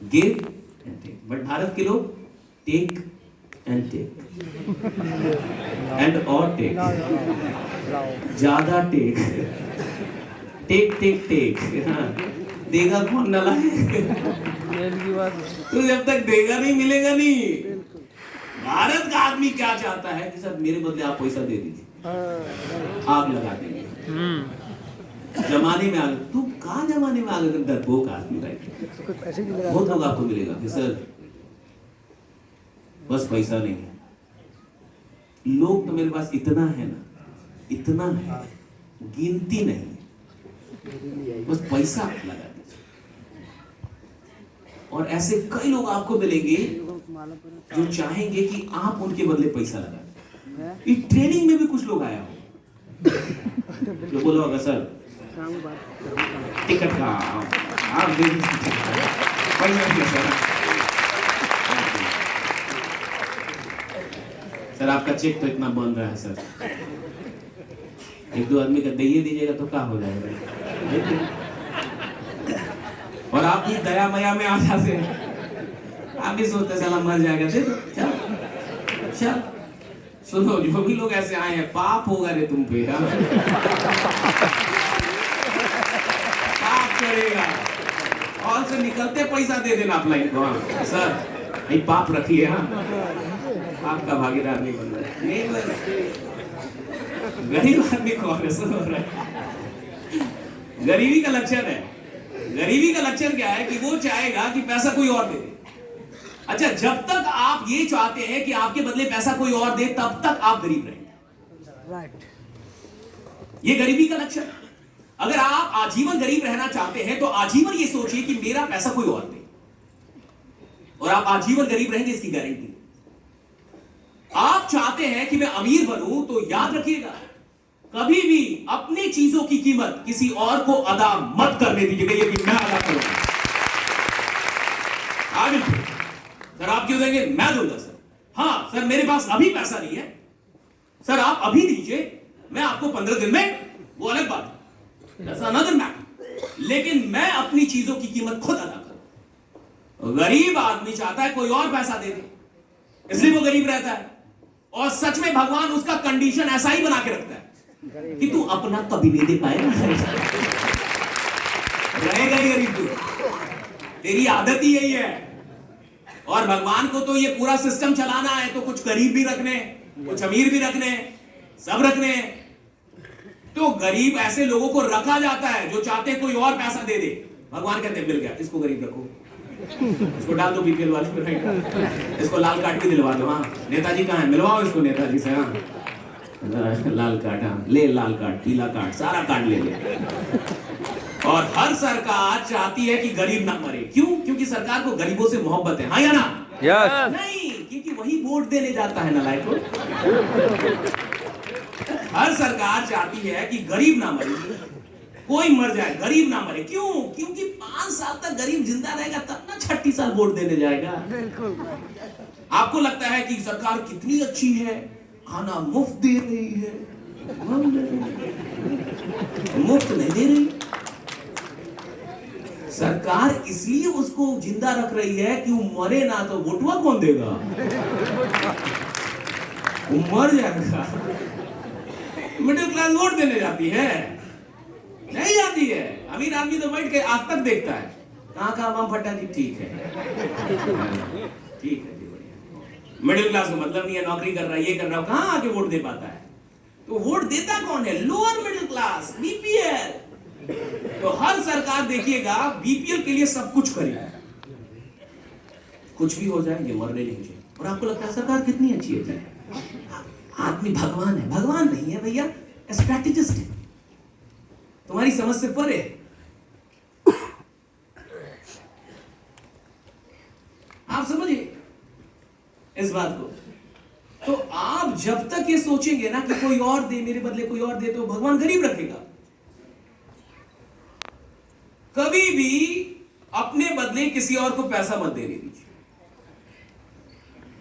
Give and take, but Bharat के लोग take and take and और टेक, ज्यादा टेक, टेक टेक टेक। हाँ, देगा कौन नला है? तो जब तक देगा नहीं मिलेगा नहीं। भारत का आदमी क्या चाहता है कि सर मेरे बदले आप पैसा दे दीजिए, आग लगा देंगे। जमाने में आ गए, तू कहाँ जमाने में आ गए? डरपोक आदमी, राइट? बहुत लोग आपको मिलेगा कि सर बस पैसा नहीं है। लोग तो मेरे पास इतना है ना, इतना है, गिनती नहीं है, बस पैसा लगा दीजिए। और ऐसे कई लोग आपको मिलेंगे जो चाहेंगे कि आप उनके बदले पैसा लगा दें। इस ट्रेनिंग में भी कुछ लोग आया हो जो बोला होगा सर टिकट का आप दे दीजिए, सर आपका चेक तो इतना बन रहा है सर, एक दो आदमी का दे दीजिएगा तो क्या हो जाएगा? और आप भी दया मया में आ जाते हैं, आप भी सोचते साला मर जाएगा। चल चल सुनो, जो भी लोग ऐसे आए हैं, पाप होगा रे तुम पे, हाँ? पाप करेगा। और से निकलते पैसा दे देना अपलाइन को, हाँ सर नहीं पाप रखिए, हाँ आपका भागीदार नहीं बन रहा, नहीं बन रहा। गरीब आदमी कौन है? सुनो, गरीबी का लक्षण है, गरीबी का लक्षण क्या है कि वो चाहेगा कि पैसा कोई और दे दे। अच्छा, जब तक आप ये चाहते हैं कि आपके बदले पैसा कोई और दे, तब तक आप गरीब रहेंगे, राइट? ये गरीबी का लक्षण। अगर आप आजीवन गरीब रहना चाहते हैं तो आजीवन ये सोचिए कि मेरा पैसा कोई और दे, और आप आजीवन गरीब रहेंगे, इसकी गारंटी। आप चाहते हैं कि मैं अमीर बनूं, तो याद रखिएगा कभी भी अपनी चीजों की कीमत किसी और को अदा मत करने दीजिएगा, ये भी मैं अदा करूंगा। आगे सर आप क्यों देंगे? मैं दूंगा सर। हाँ सर मेरे पास अभी पैसा नहीं है, सर आप अभी दीजिए, मैं आपको 15 दिन में, वो अलग बात है, अनदर मैटर, लेकिन मैं अपनी चीजों की कीमत खुद अदा करूं। गरीब आदमी चाहता है कोई और पैसा दे दे, इसलिए वो गरीब रहता है। और सच में भगवान उसका कंडीशन ऐसा ही बना के रखता है कि तू अपना कभी नहीं दे पाएगा, रहेगा ही गरीब तू, तेरी आदत ही यही है। और भगवान को तो ये पूरा सिस्टम चलाना है, तो कुछ गरीब भी रखने, कुछ अमीर भी रखने, सब रखने। तो गरीब ऐसे लोगों को रखा जाता है जो चाहते कोई और पैसा दे दे। भगवान कहते हैं मिल गया, इसको गरीब रखो, इसको डाल दो बीपीएल वाले पे, इसको लाल कार्ड भी दिलवा दो। हाँ नेताजी कहाँ है? मिलवाओ इसको नेताजी से। हाँ लाल कार्ड, हाँ ले लाल कार्ड, पीला कार्ड, सारा कार्ड ले ले। और हर सरकार चाहती है कि गरीब ना मरे। क्यों? क्योंकि सरकार को गरीबों से मोहब्बत है, हाँ या ना? Yes. नहीं, क्योंकि वही वोट देने जाता है ना लाइक को। हर सरकार चाहती है कि गरीब ना मरे, कोई मर जाए, गरीब ना मरे। क्यों? क्योंकि 5 साल तक गरीब जिंदा रहेगा, तब ना 6 साल वोट देने जाएगा। आपको लगता है कि सरकार कितनी अच्छी है, खाना मुफ्त दे रही है, मुफ्त नहीं दे रही। सरकार इसलिए उसको जिंदा रख रही है कि वो मरे ना, तो वोटवा कौन देगा? वो मर जाएगा। मिडिल क्लास वोट देने जाती है? नहीं जाती है। अमीर आदमी तो बैठ के आज तक देखता है, कहाँ कहाँ बम फटा जी, ठीक है ठीक है जी, बढ़िया। मिडिल क्लास को मतलब नहीं है, नौकरी कर रहा है, ये कर रहा है, कहाँ आके वोट दे पाता है? तो वोट देता कौन है? Lower middle class, BPL. तो हर सरकार देखिएगा बीपीएल के लिए सब कुछ करेगी, कुछ भी हो जाए ये मरने नहीं चाहिए। और आपको लगता है सरकार कितनी अच्छी है? आदमी भगवान है? भगवान नहीं है भैया, स्ट्रैटेजिस्ट है, तुम्हारी समझ से परे। आप समझिए इस बात को। तो आप जब तक ये सोचेंगे ना कि कोई और दे, मेरे बदले कोई और दे, तो भगवान गरीब रखेगा। कभी भी अपने बदले किसी और को पैसा मत देने दीजिए।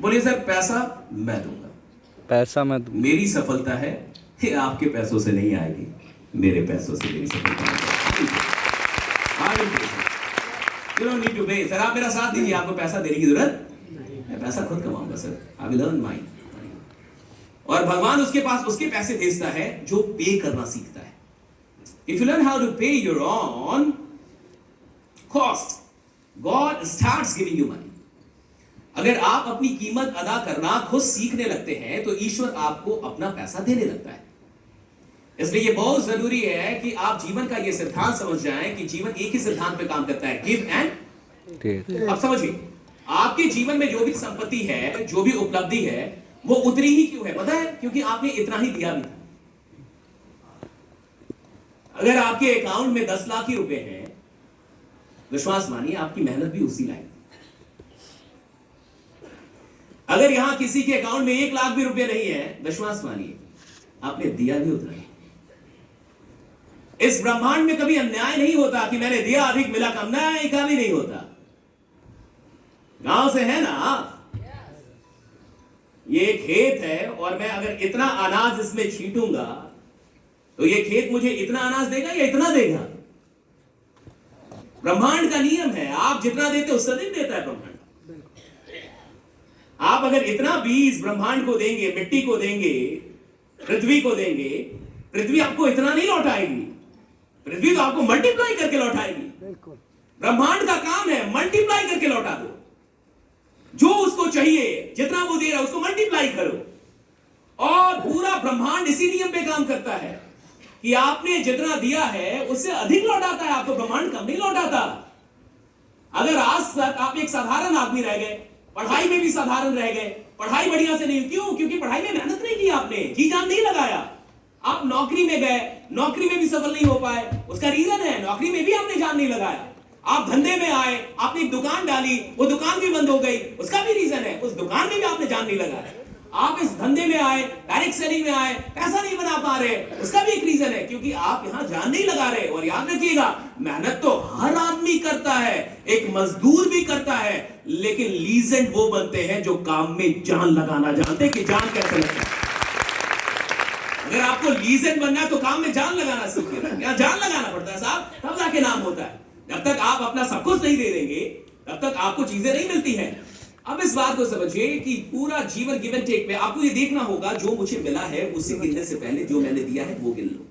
बोलिए सर पैसा मैं दूंगा, पैसा मैं दूंगा। मेरी सफलता है ये आपके पैसों से नहीं आएगी, मेरे पैसों से मेरी सफलता आएगी। You don't need to pay. Sir आप मेरा साथ दीजिए, आपको पैसा देने की जरूरत, मैं पैसा खुद कमाऊंगा sir, I will earn mine. और भगवान उसके पास उसके पैसे भेजता है जो पे करना सीखता है. If you learn how to pay your own cost, God starts giving you money. अगर आप अपनी कीमत अदा करना खुद सीखने लगते हैं तो ईश्वर आपको अपना पैसा देने लगता है. इसलिए ये बहुत जरूरी है कि आप जीवन का ये सिद्धांत समझ जाएं कि जीवन एक ही सिद्धांत पे काम करता है, गिव एंड. अब समझिए, आपके जीवन में जो भी संपत्ति है, जो भी उपलब्धि है, वो उतनी ही क्यों है पता है? क्योंकि आपने इतना ही दिया भी था. अगर आपके अकाउंट में 10 लाख ही रुपए हैं, विश्वास मानिए आपकी मेहनत भी उसी लायक. अगर यहां किसी के अकाउंट में 1 लाख भी रुपए नहीं है, विश्वास मानिए आपने दिया भी उतना ही. इस ब्रह्मांड में कभी अन्याय नहीं होता कि मैंने दिया अधिक मिला कम, नहीं, कभी नहीं होता. गांव से है ना आप, ये खेत है और मैं अगर इतना अनाज इसमें छींटूंगा तो ये खेत मुझे इतना अनाज देगा या इतना देगा? ब्रह्मांड का नियम है, आप जितना देते उससे अधिक देता है ब्रह्मांड. आप अगर इतना बीज ब्रह्मांड को देंगे, मिट्टी को देंगे, पृथ्वी को देंगे, पृथ्वी आपको इतना नहीं लौटाएगी. पृथ्वी तो आपको मल्टीप्लाई करके लौटाएगी. ब्रह्मांड का काम है मल्टीप्लाई करके लौटा दो. जो उसको चाहिए, जितना वो दे रहा है उसको मल्टीप्लाई करो. और पूरा ब्रह्मांड इसी नियम पे काम करता है कि आपने जितना दिया है उससे अधिक लौटाता है आपको. ब्रह्मांड कम नहीं लौटाता. अगर आज तक आप एक साधारण आदमी रह गए, पढ़ाई में भी साधारण रह गए, पढ़ाई बढ़िया से नहीं, क्यों? क्योंकि पढ़ाई में मेहनत नहीं की आपने, जी जान नहीं लगाया. आप नौकरी में गए, नौकरी में भी सफल नहीं हो पाए, उसका रीजन है नौकरी में भी आपने जान नहीं लगाया. आप धंधे में आए, आपने एक दुकान डाली, वो दुकान भी बंद हो गई, उसका भी रीजन है, उस दुकान में भी आपने जान नहीं लगाया. आप इस धंधे में आए, डायरेक्ट सेलिंग में आए, पैसा नहीं बना पा रहे, उसका भी एक रीजन है क्योंकि आप यहां जान नहीं लगा रहे. और याद रखिएगा, मेहनत तो हर आदमी करता है, एक मजदूर भी करता है, लेकिन लीजेंड वो बनते हैं जो काम में जान लगाना जानते हैं कि जान कैसे लगता है. अगर आपको लीजेंड बनना है तो काम में जान लगाना सीखिए. यहां जान लगाना पड़ता है साहब, तब जाके नाम होता है. जब तक आप अपना सब कुछ नहीं दे देंगे तब तक आपको चीजें नहीं मिलती हैं. अब इस बात को समझिए कि पूरा जीवन गिव एंड टेक में आपको ये देखना होगा जो मुझे मिला है उसे गिनने से पहले जो मैंने दिया है वो गिन लो.